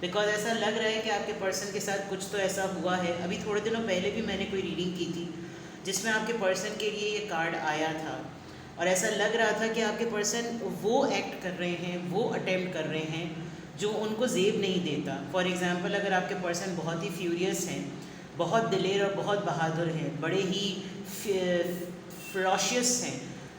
Because ایسا لگ رہا ہے کہ آپ کے پرسن کے ساتھ کچھ تو ایسا ہوا ہے. ابھی تھوڑے دنوں پہلے بھی میں نے کوئی ریڈنگ کی تھی جس میں آپ کے پرسن کے لیے یہ کارڈ آیا تھا, اور ایسا لگ رہا تھا کہ آپ کے پرسن وہ ایکٹ کر رہے ہیں, وہ اٹیمپٹ کر رہے ہیں جو ان کو زیب نہیں دیتا. فار ایگزامپل, اگر آپ کے پرسن بہت ہی فیوریس ہیں, بہت دلیر اور بہت بہادر ہیں, بڑے ہی فروشیس ہیں,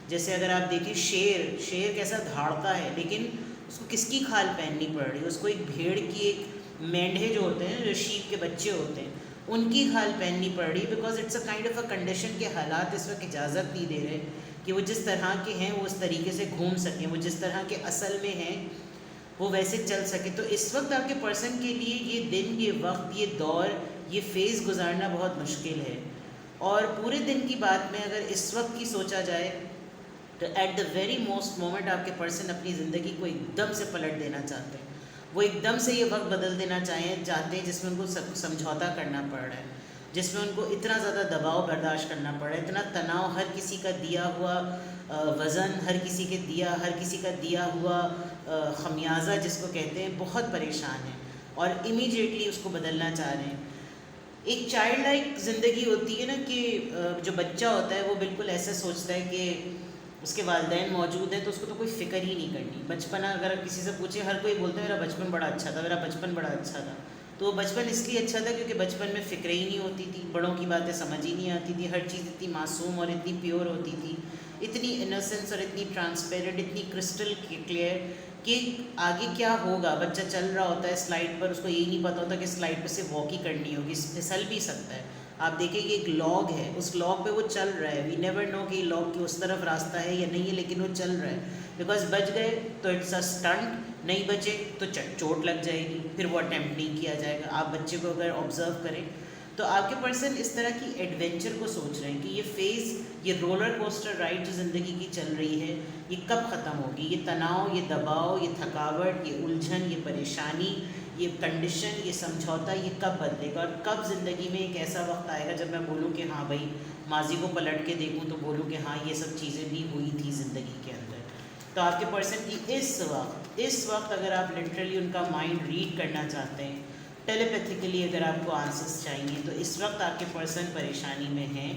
جیسے اگر آپ دیکھیں شیر کیسا دھاڑتا ہے, لیکن اس کو کس کی کھال پہننی پڑ رہی ہے, اس کو ایک بھیڑ کی, ایک مینڈھے جو ہوتے ہیں, جو شیپ کے بچے ہوتے ہیں, ان کی کھال پہننی پڑ رہی ہے, because it's a kind of a condition کے حالات اس وقت اجازت نہیں دے رہے کہ وہ جس طرح کے ہیں وہ اس طریقے سے گھوم سکیں, وہ جس طرح کے اصل میں ہیں وہ ویسے چل سکے. تو اس وقت آپ کے پرسن کے لیے یہ دن, یہ وقت, یہ دور, یہ فیز گزارنا بہت مشکل ہے. اور پورے دن کی بات میں اگر اس وقت کی سوچا جائے تو at the very most moment آپ کے پرسن اپنی زندگی کو ایک دم سے پلٹ دینا چاہتے ہیں. وہ ایک دم سے یہ وقت بدل دینا چاہتے ہیں جس میں ان کو سمجھوتا کرنا پڑ رہا ہے, جس میں ان کو اتنا زیادہ دباؤ برداشت کرنا پڑ رہا ہے, اتنا تناؤ, ہر کسی کا دیا ہوا وزن, ہر کسی کا دیا ہوا خمیازہ جس کو کہتے ہیں, بہت پریشان ہیں اور امیڈیٹلی اس کو بدلنا چاہ رہے ہیں. ایک چائلڈ لائک زندگی ہوتی ہے نا, کہ جو بچہ ہوتا ہے وہ بالکل ایسے سوچتا ہے کہ اس کے والدین موجود ہیں تو اس کو تو کوئی فکر ہی نہیں کرنی. بچپنا اگر کسی سے پوچھے, ہر کوئی بولتا ہے میرا بچپن بڑا اچھا تھا, میرا بچپن بڑا اچھا تھا. تو وہ بچپن اس لیے اچھا تھا کیونکہ بچپن میں فکریں ہی نہیں ہوتی تھی, بڑوں کی باتیں سمجھ ہی نہیں آتی تھی, ہر چیز اتنی معصوم اور اتنی پیور ہوتی تھی, اتنی انوسنس اور اتنی ٹرانسپیرنٹ, اتنی کرسٹل کلیئر کہ آگے کیا ہوگا. بچہ چل رہا ہوتا ہے سلائڈ پر, اس کو یہی نہیں پتہ ہوتا کہ سلائڈ پہ سے واک ہی کرنی ہوگی, پھسل بھی سکتا ہے. آپ دیکھیں کہ ایک لاگ ہے, اس لاگ پہ وہ چل رہا ہے, وی نیور نو کہ یہ لاگ کی اس طرف راستہ ہے یا نہیں ہے, لیکن وہ چل رہا ہے. بیکاز بچ گئے تو اٹس اے اسٹنٹ, نہیں بچے تو چوٹ لگ جائے گی, پھر وہ اٹیمپٹ نہیں کیا جائے گا. آپ بچے کو اگر آبزرو کریں تو آپ کے پرسن اس طرح کی ایڈونچر کو سوچ رہے ہیں کہ یہ فیز, یہ رولر کوسٹر رائڈ جو زندگی کی چل رہی ہے, یہ کب ختم ہوگی. یہ تناؤ, یہ دباؤ, یہ تھکاوٹ, یہ الجھن, یہ پریشانی, یہ کنڈیشن, یہ سمجھوتا, یہ کب بدلے گا, اور کب زندگی میں ایک ایسا وقت آئے گا جب میں بولوں کہ ہاں بھائی, ماضی کو پلٹ کے دیکھوں تو بولوں کہ ہاں یہ سب چیزیں بھی ہوئی تھی زندگی کے اندر. تو آپ کے پرسن کی اس وقت اگر آپ لٹرلی ان کا مائنڈ ریڈ کرنا چاہتے ہیں, ٹیلیپیتھیکلی اگر آپ کو آنسرس چاہیے, تو اس وقت آپ کے پرسن پریشانی میں ہیں.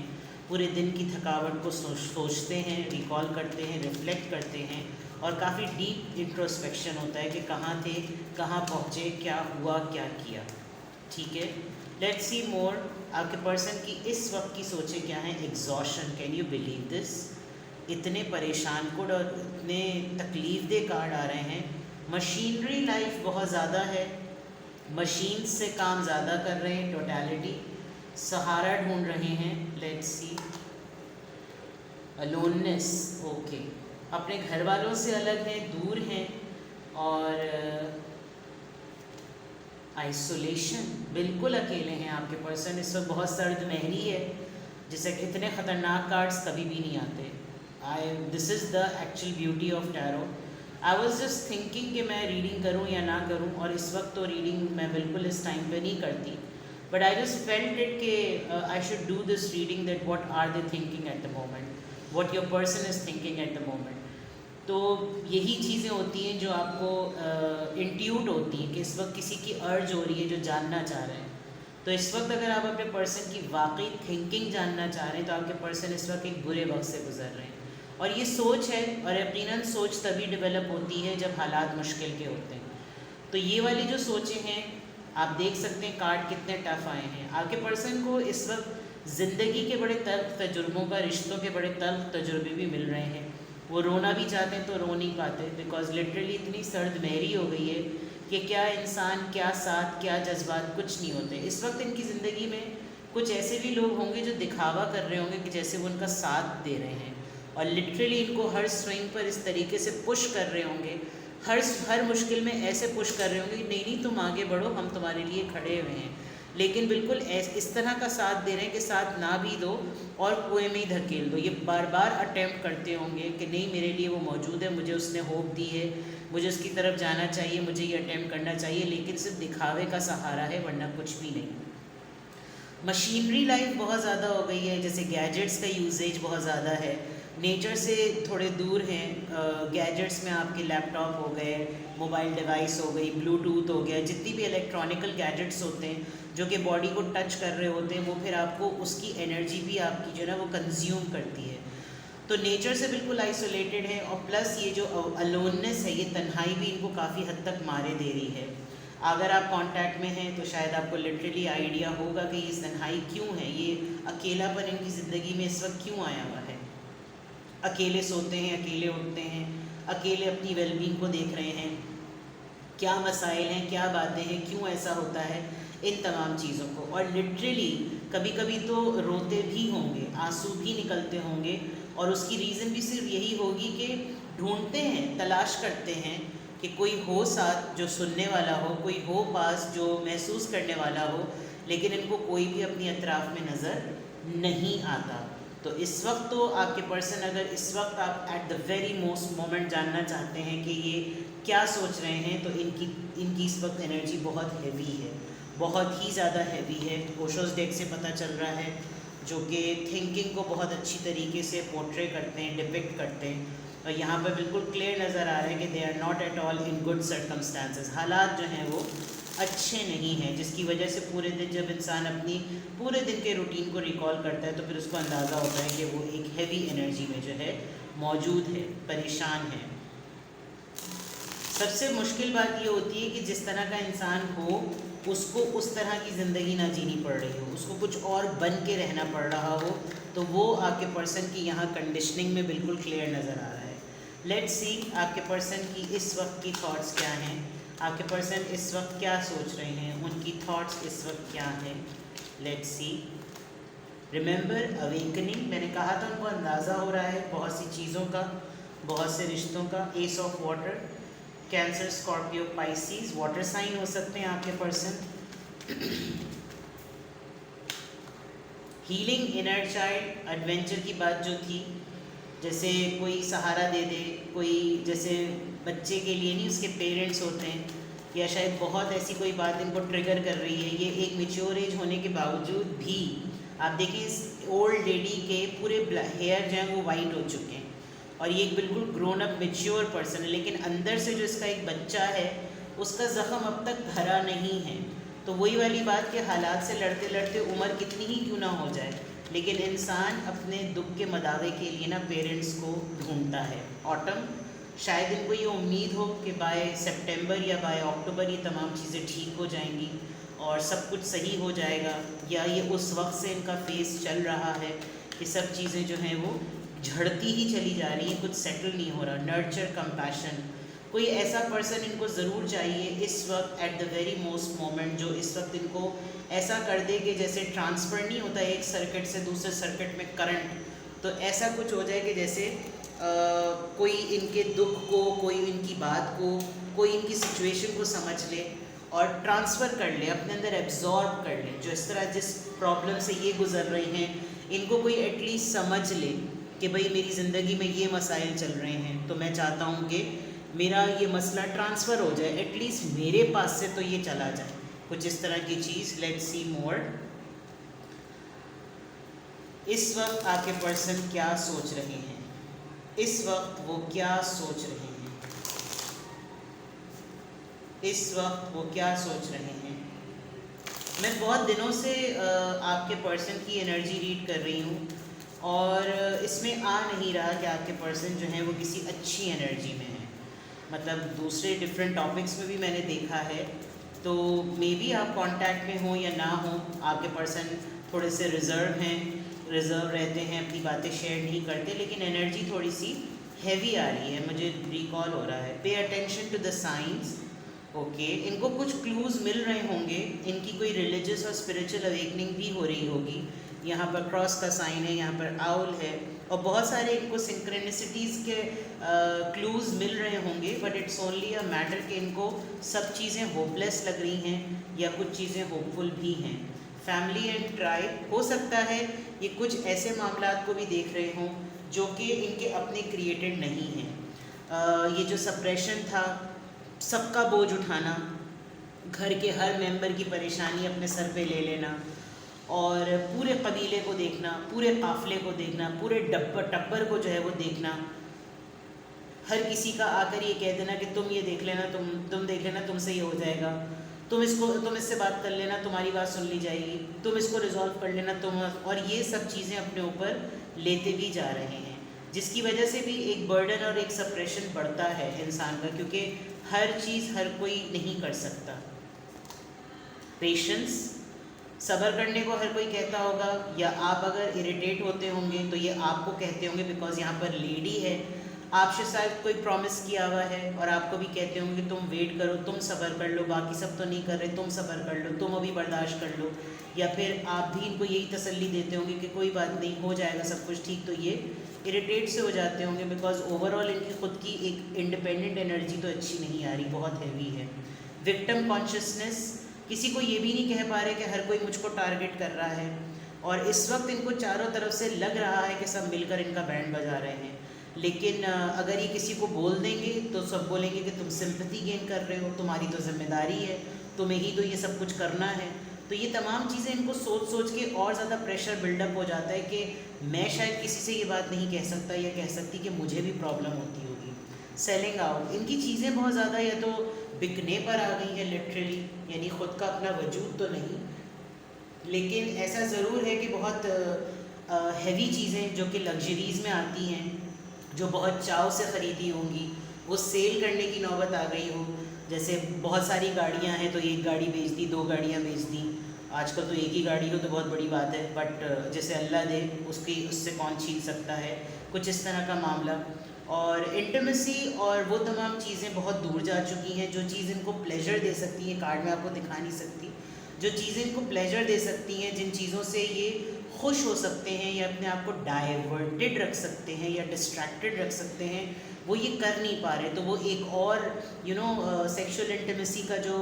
پورے دن کی تھکاوٹ کو سوچتے ہیں, ریکال کرتے ہیں, ریفلیکٹ کرتے ہیں, اور کافی ڈیپ انٹروسپیکشن ہوتا ہے کہ کہاں تھے, کہاں پہنچے, کیا ہوا, کیا کیا. ٹھیک ہے, لیٹس سی مور. آپ کے پرسن کی اس وقت کی سوچیں کیا ہیں. Exhaustion, can you believe this. اتنے پریشان کن اور اتنے تکلیف دہ کارڈ آ رہے ہیں. مشینری لائف بہت زیادہ ہے, مشین سے کام زیادہ کر رہے ہیں, ٹوٹیلٹی, سہارا ڈھونڈ رہے ہیں. Let's see. الوننس, اوکے, اپنے گھر والوں سے الگ ہیں, دور ہیں, اور آئسولیشن, بالکل اکیلے ہیں آپ کے پرسن. اس وقت بہت سرد مہری ہے, جسے اتنے خطرناک کارڈز کبھی بھی نہیں آتے. This is the actual beauty of tarot. I was just thinking کہ میں ریڈنگ کروں یا نہ کروں, اور اس وقت تو ریڈنگ میں بالکل اس ٹائم پہ نہیں کرتی, but I just felt it کہ I should do this reading, that what are they thinking at the moment, what your person is thinking at the moment. تو یہی چیزیں ہوتی ہیں جو آپ کو انٹیوٹ ہوتی ہیں کہ اس وقت کسی کی ارج ہو رہی ہے جو جاننا چاہ رہے ہیں. تو اس وقت اگر آپ اپنے پرسن کی واقعی تھنکنگ جاننا چاہ رہے ہیں تو آپ کے پرسن اس وقت ایک برے وقت سے گزر رہے ہیں. اور یہ سوچ ہے, اور یقیناً سوچ تبھی ڈیولپ ہوتی ہے جب حالات مشکل کے ہوتے ہیں. تو یہ والی جو سوچیں ہیں, آپ دیکھ سکتے ہیں کارڈ کتنے ٹف آئے ہیں. آپ کے پرسن کو اس وقت زندگی کے بڑے تلخ تجربوں کا, رشتوں کے بڑے تلخ تجربے بھی مل رہے ہیں. وہ رونا بھی چاہتے ہیں تو رو نہیں پاتے, بیکاز لٹرلی اتنی سرد مہری ہو گئی ہے کہ کیا انسان, کیا ساتھ, کیا جذبات, کچھ نہیں ہوتے. اس وقت ان کی زندگی میں کچھ ایسے بھی لوگ ہوں گے جو دکھاوا کر رہے ہوں گے کہ جیسے وہ ان کا ساتھ دے رہے ہیں, اور لٹرلی ان کو ہر سوئنگ پر اس طریقے سے پش کر رہے ہوں گے, ہر مشکل میں ایسے پش کر رہے ہوں گے کہ نہیں تم آگے بڑھو, ہم تمہارے لیے کھڑے ہوئے ہیں. لیکن بالکل اس طرح کا ساتھ دے رہے ہیں کہ ساتھ نہ بھی دو اور کنویں میں ہی دھکیل دو. یہ بار بار اٹیمپٹ کرتے ہوں گے کہ نہیں میرے لیے وہ موجود ہے, مجھے اس نے ہوپ دی ہے, مجھے اس کی طرف جانا چاہیے, مجھے یہ اٹیمپٹ کرنا چاہیے, لیکن صرف دکھاوے کا سہارا ہے, ورنہ کچھ بھی نہیں. مشینری لائف بہت زیادہ ہو گئی ہے، جیسے گیجٹس کا یوزیج بہت زیادہ ہے، نیچر سے تھوڑے دور ہیں. گیجٹس میں آپ کے لیپ ٹاپ ہو گئے، موبائل ڈیوائس ہو گئی، بلوٹوتھ ہو گیا، جتنی بھی الیکٹرانیکل گیجٹس ہوتے ہیں جو کہ باڈی کو ٹچ کر رہے ہوتے ہیں، وہ پھر آپ کو اس کی انرجی بھی آپ کی جو ہے نا وہ کنزیوم کرتی ہے. تو نیچر سے بالکل آئسولیٹڈ ہے، اور پلس یہ جو الوننس ہے، یہ تنہائی بھی ان کو کافی حد تک مارے دے رہی ہے. اگر آپ کانٹیکٹ میں ہیں تو شاید آپ کو لٹرلی آئیڈیا ہوگا کہ یہ تنہائی کیوں ہے، یہ اکیلا پن ان کی زندگی میں اس وقت کیوں آیا ہوا ہے. اکیلے سوتے ہیں، اکیلے اٹھتے ہیں، اکیلے اپنی ویل بینگ کو دیکھ رہے ہیں. کیا مسائل ہیں، کیا باتیں ہیں، کیوں ایسا ہوتا ہے، ان تمام چیزوں کو. اور لٹرلی کبھی کبھی تو روتے بھی ہوں گے، آنسو بھی نکلتے ہوں گے، اور اس کی ریزن بھی صرف یہی ہوگی کہ ڈھونڈتے ہیں، تلاش کرتے ہیں کہ کوئی ہو ساتھ جو سننے والا ہو، کوئی ہو پاس جو محسوس کرنے والا ہو، لیکن ان کو کوئی بھی اپنی اطراف میں نظر نہیں آتا. تو اس وقت تو آپ کے پرسن، اگر اس وقت آپ at the very most moment جاننا چاہتے ہیں کہ یہ کیا سوچ رہے ہیں، تو ان کی اس وقت انرجی بہت ہیوی ہے، بہت ہی زیادہ ہیوی ہے. اوشوز ڈیک سے پتہ چل رہا ہے، جو کہ تھنکنگ کو بہت اچھی طریقے سے پورٹرے کرتے ہیں، ڈپکٹ کرتے ہیں. اور یہاں پہ بالکل کلیئر نظر آ رہا ہے کہ they are not at all in good circumstances. حالات جو ہیں وہ اچھے نہیں ہیں، جس کی وجہ سے پورے دن جب انسان اپنی پورے دن کے روٹین کو ریکال کرتا ہے تو پھر اس کو اندازہ ہوتا ہے کہ وہ ایک ہیوی انرجی میں جو ہے موجود ہے، پریشان ہے. سب سے مشکل بات یہ ہوتی ہے کہ جس طرح کا انسان ہو، اس کو اس طرح کی زندگی نہ جینی پڑ رہی ہو، اس کو کچھ اور بن کے رہنا پڑ رہا ہو، تو وہ آپ کے پرسن کی یہاں کنڈیشننگ میں بالکل کلیئر نظر آ رہا ہے. لیٹس سی آپ کے پرسن کی اس وقت کی تھاٹس کیا ہیں، آپ کے پرسن اس وقت کیا سوچ رہے ہیں، ان کی تھاٹس اس وقت کیا ہیں. Let's see. ریممبر اویکننگ، میں نے کہا تھا ان کو اندازہ ہو رہا ہے بہت سی چیزوں کا، بہت سے رشتوں کا. Ace of water, Cancer, Scorpio, Pisces, water sign ہو سکتے ہیں آپ کے person. Healing inner child, adventure کی بات جو تھی، جیسے کوئی سہارا دے دے، کوئی جیسے بچے کے لیے نہیں، اس کے پیرنٹس ہوتے ہیں، یا شاید بہت ایسی کوئی بات ان کو ٹریگر کر رہی ہے. یہ ایک میچور ایج ہونے کے باوجود بھی آپ دیکھیں اس اولڈ لیڈی کے پورے ہیئر جو ہیں وہ وائٹ ہو چکے ہیں، اور یہ ایک بالکل گرون اپ میچور پرسن ہے، لیکن اندر سے جو اس کا ایک بچہ ہے اس کا زخم اب تک بھرا نہیں ہے. تو وہی والی بات کہ حالات سے لڑتے لڑتے عمر کتنی ہی کیوں نہ ہو جائے، لیکن انسان اپنے دکھ کے مداوے کے لیے نا پیرنٹس کو ڈھونڈتا ہے. آٹم، شاید ان کو یہ امید ہو کہ بائی سپٹمبر یا بائی اکتوبر یہ تمام چیزیں ٹھیک ہو جائیں گی اور سب کچھ صحیح ہو جائے گا، یا یہ اس وقت سے ان کا فیس چل رہا ہے کہ سب چیزیں جو ہیں وہ جھڑتی ہی چلی جا رہی ہیں، کچھ سیٹل نہیں ہو رہا. نرچر، کمپیشن، کوئی ایسا پرسن ان کو ضرور چاہیے اس وقت at the very most moment, جو اس وقت ان کو ایسا کر دے کہ جیسے ٹرانسفر نہیں ہوتا ایک سرکٹ سے دوسرے سرکٹ میں کرنٹ، تو ایسا کچھ ہو جائے کہ جیسے کوئی ان کے دکھ کو، کوئی ان کی بات کو، کوئی ان کی سچویشن کو سمجھ لے اور ٹرانسفر کر لے، اپنے اندر ایبزارب کر لے. جو اس طرح جس پرابلم سے یہ گزر رہے ہیں ان کو کوئی ایٹ لیسٹ سمجھ لے کہ بھئی میری زندگی میں یہ مسائل چل رہے ہیں، تو میں چاہتا ہوں کہ میرا یہ مسئلہ ٹرانسفر ہو جائے، ایٹ لیسٹ میرے پاس سے تو یہ چلا جائے، کچھ اس طرح کی چیز. لیٹس سی مور. اس وقت آپ کے پرسن کیا سوچ رہے ہیں، اس وقت وہ کیا سوچ رہے ہیں، اس وقت وہ کیا سوچ رہے ہیں. میں بہت دنوں سے آپ کے پرسن کی انرجی ریڈ کر رہی ہوں، اور اس میں آ نہیں رہا کہ آپ کے پرسن جو ہیں وہ کسی اچھی انرجی میں ہیں. مطلب دوسرے ڈفرینٹ ٹاپکس میں بھی میں نے دیکھا ہے، تو مے بی آپ کانٹیکٹ میں ہوں یا نہ ہوں، آپ کے پرسن تھوڑے سے ریزرو رہتے ہیں، اپنی باتیں شیئر نہیں کرتے، لیکن انرجی تھوڑی سی ہیوی آ رہی ہے، مجھے ریکال ہو رہا ہے. Pay attention to the signs. Okay, ان کو کچھ کلوز مل رہے ہوں گے، ان کی کوئی ریلیجس اور اسپریچول اویکننگ بھی ہو رہی ہوگی. یہاں پر کراس کا سائن ہے، یہاں پر آؤل ہے، اور بہت سارے ان کو سنکرینسٹیز کے کلوز مل رہے ہوں گے، but it's only a matter کہ ان کو سب چیزیں ہوپ لیس لگ رہی ہیں یا کچھ چیزیں ہوپ فل بھی ہیں. فیملی اینڈ ٹرائب، ہو سکتا ہے یہ کچھ ایسے معاملات کو بھی دیکھ رہے ہوں جو کہ ان کے اپنے کریٹڈ نہیں ہیں. یہ جو سپریشن تھا، سب کا بوجھ اٹھانا، گھر کے ہر ممبر کی پریشانی اپنے سر پہ لے لینا، اور پورے قبیلے کو دیکھنا، پورے قافلے کو دیکھنا، پورے ٹبر کو جو ہے وہ دیکھنا، ہر کسی کا آ کر یہ کہہ دینا کہ تم یہ دیکھ لینا، تم دیکھ لینا، تم سے یہ ہو جائے گا، تم اس سے بات کر لینا، تمہاری بات سن لی جائے گی، تم اس کو ریزالو کر لینا، اور یہ سب چیزیں اپنے اوپر لیتے بھی جا رہے ہیں، جس کی وجہ سے بھی ایک برڈن اور ایک سپریشن بڑھتا ہے انسان کا، کیونکہ ہر چیز ہر کوئی نہیں کر سکتا. پیشنس، صبر کرنے کو ہر کوئی کہتا ہوگا، یا آپ اگر اریٹیٹ ہوتے ہوں گے تو یہ آپ کو کہتے ہوں گے بیکاز یہاں پر لیڈی ہے، آپ سے شاید کوئی پرومس کیا ہوا ہے اور آپ کو بھی کہتے ہوں گے تم ویٹ کرو، تم صبر کر لو، باقی سب تو نہیں کر رہے، تم صبر کر لو، تم ابھی برداشت کر لو، یا پھر آپ بھی ان کو یہی تسلی دیتے ہوں گے کہ کوئی بات نہیں، ہو جائے گا سب کچھ ٹھیک. تو یہ اریٹیٹ سے ہو جاتے ہوں گے بیکاز اوور آل ان کی خود کی ایک انڈیپینڈنٹ انرجی تو اچھی نہیں آ رہی، بہت ہیوی ہے. وکٹم کانشیسنس، کسی کو یہ بھی نہیں کہہ پا رہے کہ ہر کوئی مجھ کو ٹارگٹ کر رہا ہے، اور اس وقت ان کو چاروں طرف سے لگ رہا ہے کہ سب مل کر ان کا بینڈ بجا رہے ہیں، لیکن اگر یہ کسی کو بول دیں گے تو سب بولیں گے کہ تم سمپتھی گین کر رہے ہو، تمہاری تو ذمہ داری ہے، تمہیں ہی تو یہ سب کچھ کرنا ہے. تو یہ تمام چیزیں ان کو سوچ کے اور زیادہ پریشر بلڈ اپ ہو جاتا ہے کہ میں شاید کسی سے یہ بات نہیں کہہ سکتا یا کہہ سکتی کہ مجھے بھی پرابلم ہوتی ہوگی. سیلنگ آؤٹ، ان کی چیزیں بہت زیادہ یا تو بکنے پر آ گئی ہیں لٹرلی، یعنی خود کا اپنا وجود تو نہیں، لیکن ایسا ضرور ہے کہ بہت ہیوی چیزیں جو کہ لگژریز میں آتی ہیں، جو بہت چاؤ سے خریدی ہوں گی، وہ سیل کرنے کی نوبت آ گئی ہو. جیسے بہت ساری گاڑیاں ہیں تو ایک گاڑی بیچ دی، 2 گاڑیاں بیچ دیں، آج کل تو ایک ہی گاڑی ہو تو بہت بڑی بات ہے، بٹ جیسے اللہ دے اس سے کون چھین سکتا ہے، کچھ اس طرح کا معاملہ. اور انٹیمیسی اور وہ تمام چیزیں بہت دور جا چکی ہیں، جو چیز ان کو پلیجر دے سکتی ہیں، کارڈ میں آپ کو دکھا نہیں سکتی، جو چیزیں ان کو پلیجر دے سکتی ہیں، جن چیزوں سے یہ خوش ہو سکتے ہیں یا اپنے آپ کو ڈائیورٹڈ رکھ سکتے ہیں یا ڈسٹریکٹڈ رکھ سکتے ہیں، وہ یہ کر نہیں پا رہے. تو وہ ایک اور سیکشول انٹیمیسی کا جو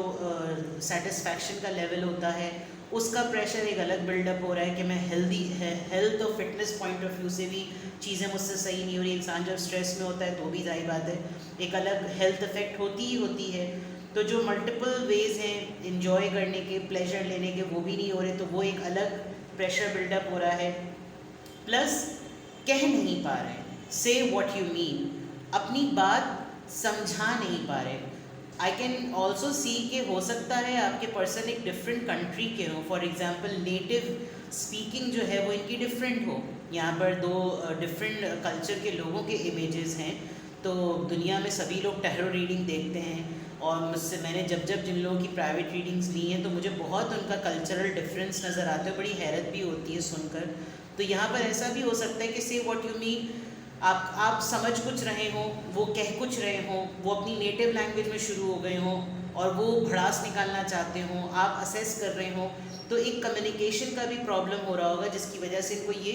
سیٹسفیکشن کا لیول ہوتا ہے، اس کا پریشر ایک الگ بلڈ اپ ہو رہا ہے کہ میں ہیلتھ اور فٹنس پوائنٹ آف ویو سے بھی چیزیں مجھ سے صحیح نہیں ہو رہی. انسان جب اسٹریس میں ہوتا ہے تو بھی ظاہر بات ہے ایک الگ ہیلتھ افیکٹ ہوتی ہی ہوتی ہے. تو جو ملٹیپل ویز ہیں انجوائے کرنے کے، پلیجر لینے کے، وہ بھی نہیں ہو رہے، تو وہ ایک الگ پریشر بلڈ اپ ہو رہا ہے. پلس کہہ نہیں پا رہے، سے واٹ یو مین، اپنی بات سمجھا نہیں پا رہے. آئی کین آلسو سی کہ ہو سکتا ہے آپ کے پرسن ایک ڈفرینٹ کنٹری کے ہوں، فار ایگزامپل نیٹو اسپیکنگ جو ہے وہ ان کی ڈفرینٹ ہو. یہاں پر 2 ڈفرینٹ کلچر کے لوگوں کے امیجز ہیں، تو دنیا میں سبھی لوگ ٹیرو ریڈنگ دیکھتے ہیں، اور میں نے جب جن لوگوں کی پرائیویٹ ریڈنگز لی ہیں تو مجھے بہت ان کا کلچرل ڈفرینس نظر آتا ہے، بڑی حیرت بھی ہوتی ہے سن کر. تو یہاں پر ایسا بھی ہو سکتا ہے کہ سے واٹ یو مین، آپ سمجھ کچھ رہے ہوں، وہ کہہ کچھ رہے ہوں، وہ اپنی نیٹو لینگویج میں شروع ہو گئے ہوں اور وہ بھڑاس نکالنا چاہتے ہوں، آپ اسیس کر رہے ہوں، تو ایک کمیونیکیشن کا بھی پرابلم ہو رہا ہوگا، جس کی وجہ سے ان کو یہ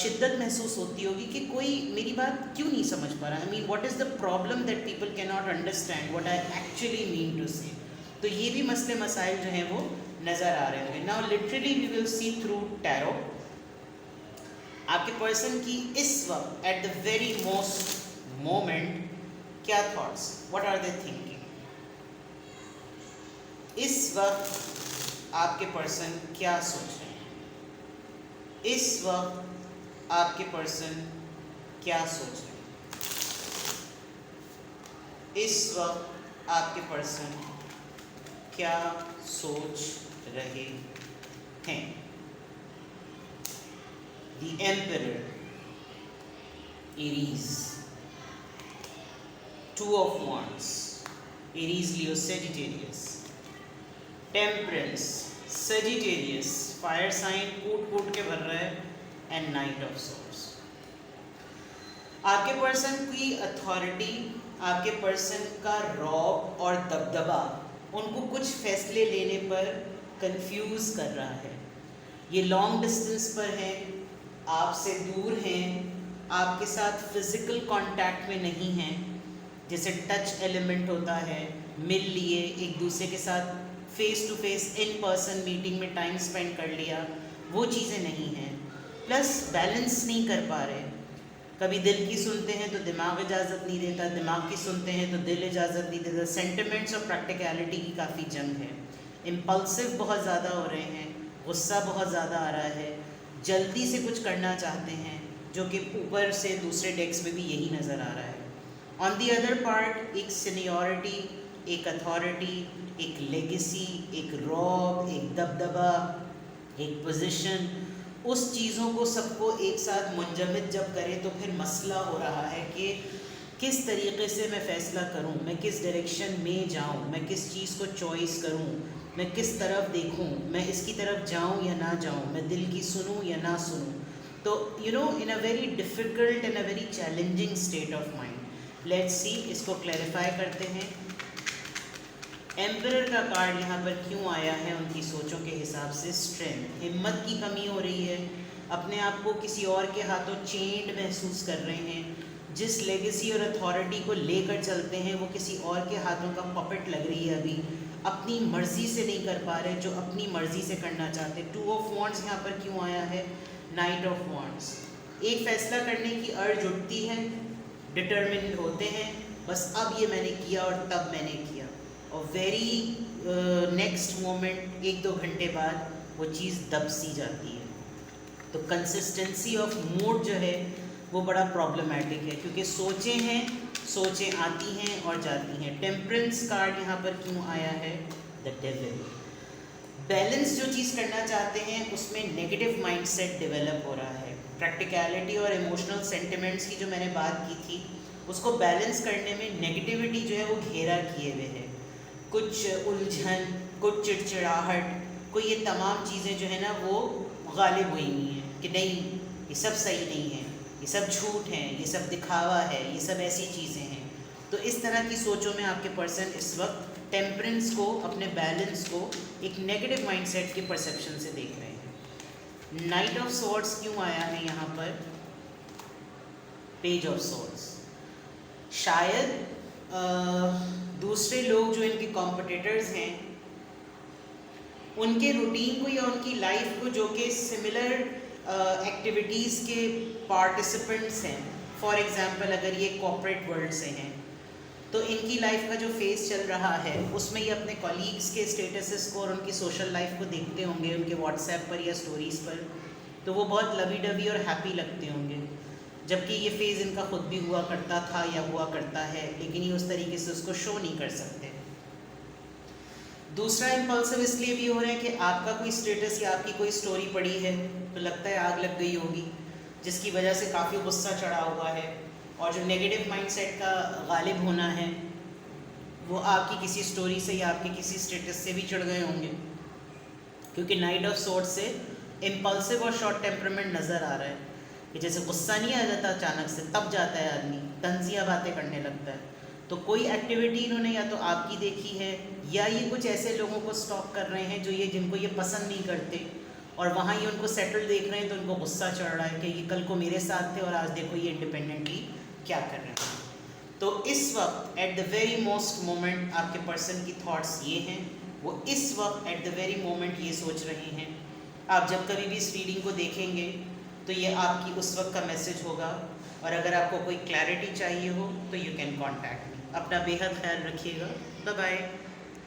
شدت محسوس ہوتی ہوگی کہ کوئی میری بات کیوں نہیں سمجھ پا رہا. I mean what is the problem that people کی not understand what I actually mean to say. تو یہ بھی مسئلے مسائل جو ہیں وہ نظر آ رہے ہوں گے. Now literally we will see through tarot آپ کے پرسن کی اس وقت at the very most moment کیا thoughts, what are they thinking. اس وقت آپ کے پرسن کیا سوچ رہے ہیں، اس وقت آپ کے پرسن کیا سوچ رہے ہیں، اس وقت آپ کے پرسن کیا سوچ رہے ہیں. The emperor, Aries, 2 of wands, Aries Leo Sagittarius, temperance Sagittarius, fire sign کوٹ کے بھر رہا ہے، اینڈ نائٹ آف سورس. آپ کے پرسن کی اتھارٹی، آپ کے پرسن کا رعب اور دبدبا ان کو کچھ فیصلے لینے پر کنفیوز کر رہا ہے. یہ لانگ ڈسٹینس پر ہیں، آپ سے دور ہیں، آپ کے ساتھ فزیکل کانٹیکٹ میں نہیں ہیں، جیسے ٹچ ایلیمنٹ ہوتا ہے، مل لیے ایک دوسرے کے ساتھ face to face in person meeting میں ٹائم اسپینڈ کر لیا، وہ چیزیں نہیں ہیں. پلس بیلنس نہیں کر پا رہے، کبھی دل کی سنتے ہیں تو دماغ اجازت نہیں دیتا، دماغ کی سنتے ہیں تو دل اجازت نہیں دیتا. سینٹیمنٹس اور پریکٹیکلٹی کی کافی جنگ ہے. امپلسو بہت زیادہ ہو رہے ہیں، غصہ بہت زیادہ آ رہا ہے، جلدی سے کچھ کرنا چاہتے ہیں، جو کہ اوپر سے دوسرے ڈیکس میں بھی یہی نظر آ رہا ہے. آن دی ادر پارٹ ایک سینیورٹی، ایک اتھارٹی، ایک لیگیسی، ایک رعب، ایک دبدبہ، ایک پوزیشن، اس چیزوں کو سب کو ایک ساتھ منجمد جب کرے تو پھر مسئلہ ہو رہا ہے کہ کس طریقے سے میں فیصلہ کروں، میں کس ڈائریکشن میں جاؤں، میں کس چیز کو چوائس کروں، میں کس طرف دیکھوں، میں اس کی طرف جاؤں یا نہ جاؤں، میں دل کی سنوں یا نہ سنوں. تو in a very difficult and a very challenging state of mind. Let's see اس کو کلیریفائی کرتے ہیں. ایمپرر کا کارڈ یہاں پر کیوں آیا ہے؟ ان کی سوچوں کے حساب سے اسٹرینتھ، ہمت کی کمی ہو رہی ہے، اپنے آپ کو کسی اور کے ہاتھوں چینڈ محسوس کر رہے ہیں، جس لیگیسی اور اتھارٹی کو لے کر چلتے ہیں وہ کسی اور کے ہاتھوں کا پپٹ لگ رہی ہے، ابھی اپنی مرضی سے نہیں کر پا رہے جو اپنی مرضی سے کرنا چاہتے. 2 آف وانڈس یہاں پر کیوں آیا ہے؟ Knight of wands. ایک فیصلہ کرنے کی ارج اٹھتی ہے، ڈٹرمنڈ ہوتے ہیں، بس اب یہ میں نے کیا اور تب میں نے کیا، اور ویری نیکسٹ مومنٹ 1-2 گھنٹے بعد وہ چیز دب سی جاتی ہے. تو کنسسٹنسی آف موڈ جو ہے وہ بڑا پرابلمٹک ہے، کیونکہ سوچیں ہیں، سوچیں آتی ہیں اور جاتی ہیں. ٹیمپرنس کارڈ یہاں پر کیوں آیا ہے؟ دا ڈیول. بیلنس جو چیز کرنا چاہتے ہیں اس میں نیگیٹو مائنڈ سیٹ ڈیولپ ہو رہا ہے. پریکٹیکلٹی اور ایموشنل سینٹیمنٹس کی جو میں نے بات کی تھی اس کو بیلنس کرنے میں نیگیٹیوٹی جو ہے وہ گھیرا کیے ہوئے ہے. کچھ الجھن، کچھ چڑچڑاہٹ، کوئی یہ تمام چیزیں جو ہے نا وہ غالب ہوئی ہوئی ہیں کہ نہیں یہ سب صحیح نہیں ہے، یہ سب جھوٹ ہیں، یہ سب دکھاوا ہے، یہ سب ایسی چیزیں ہیں. تو اس طرح کی سوچوں میں آپ کے پرسن اس وقت ٹیمپرنس کو، اپنے بیلنس کو ایک نیگیٹو مائنڈ سیٹ کی پرسیپشن سے دیکھ رہے ہیں. نائٹ آف سورڈس کیوں آیا ہے یہاں پر؟ Page of سورڈس. شاید دوسرے لوگ جو ان کے کمپٹیٹرز ہیں ان کے روٹین کو یا ان کی لائف کو، جو کہ سملر ایکٹیویٹیز کے پارٹیسپنٹس ہیں، فار ایگزامپل اگر یہ کارپوریٹ ورلڈ سے ہیں تو ان کی لائف کا جو فیس چل رہا ہے اس میں یہ اپنے کولیگس کے اسٹیٹسز کو اور ان کی سوشل لائف کو دیکھتے ہوں گے ان کے واٹس ایپ پر یا اسٹوریز پر، تو وہ بہت لوی ڈوی اور ہیپی لگتے ہوں گے، جبکہ یہ فیز ان کا خود بھی ہوا کرتا تھا یا ہوا کرتا ہے، لیکن یہ اس طریقے سے اس کو شو نہیں کر سکتے. دوسرا امپلسو اس لیے بھی ہو رہا ہے کہ آپ کا کوئی اسٹیٹس یا آپ کی کوئی سٹوری پڑی ہے تو لگتا ہے آگ لگ گئی ہوگی، جس کی وجہ سے کافی غصہ چڑھا ہوا ہے، اور جو نیگیٹو مائنڈ سیٹ کا غالب ہونا ہے وہ آپ کی کسی سٹوری سے یا آپ کے کسی اسٹیٹس سے بھی چڑھ گئے ہوں گے، کیونکہ نائٹ آف سورڈ سے امپلسو اور شارٹ ٹیمپرمنٹ نظر آ رہا ہے کہ جیسے غصہ نہیں آ جاتا اچانک سے، تب جاتا ہے آدمی، طنزیہ باتیں کرنے لگتا ہے. تو کوئی ایکٹیویٹی انہوں نے یا تو آپ کی دیکھی ہے یا یہ کچھ ایسے لوگوں کو سٹاک کر رہے ہیں جو یہ جن کو یہ پسند نہیں کرتے، اور وہاں یہ ان کو سیٹل دیکھ رہے ہیں تو ان کو غصہ چڑھ رہا ہے کہ یہ کل کو میرے ساتھ تھے اور آج دیکھو یہ انڈیپینڈنٹلی کیا کر رہے ہیں. تو اس وقت at the very most moment آپ کے پرسن کی تھاٹس یہ ہیں، وہ اس وقت ایٹ دا ویری مومنٹ یہ سوچ رہے ہیں. آپ جب کبھی بھی اس ریڈنگ کو دیکھیں گے تو یہ آپ کی اس وقت کا میسج ہوگا، اور اگر آپ کو کوئی کلیئرٹی چاہیے ہو تو یو کین کانٹیکٹ می. اپنا بے حد خیال رکھیے گا. Bye bye.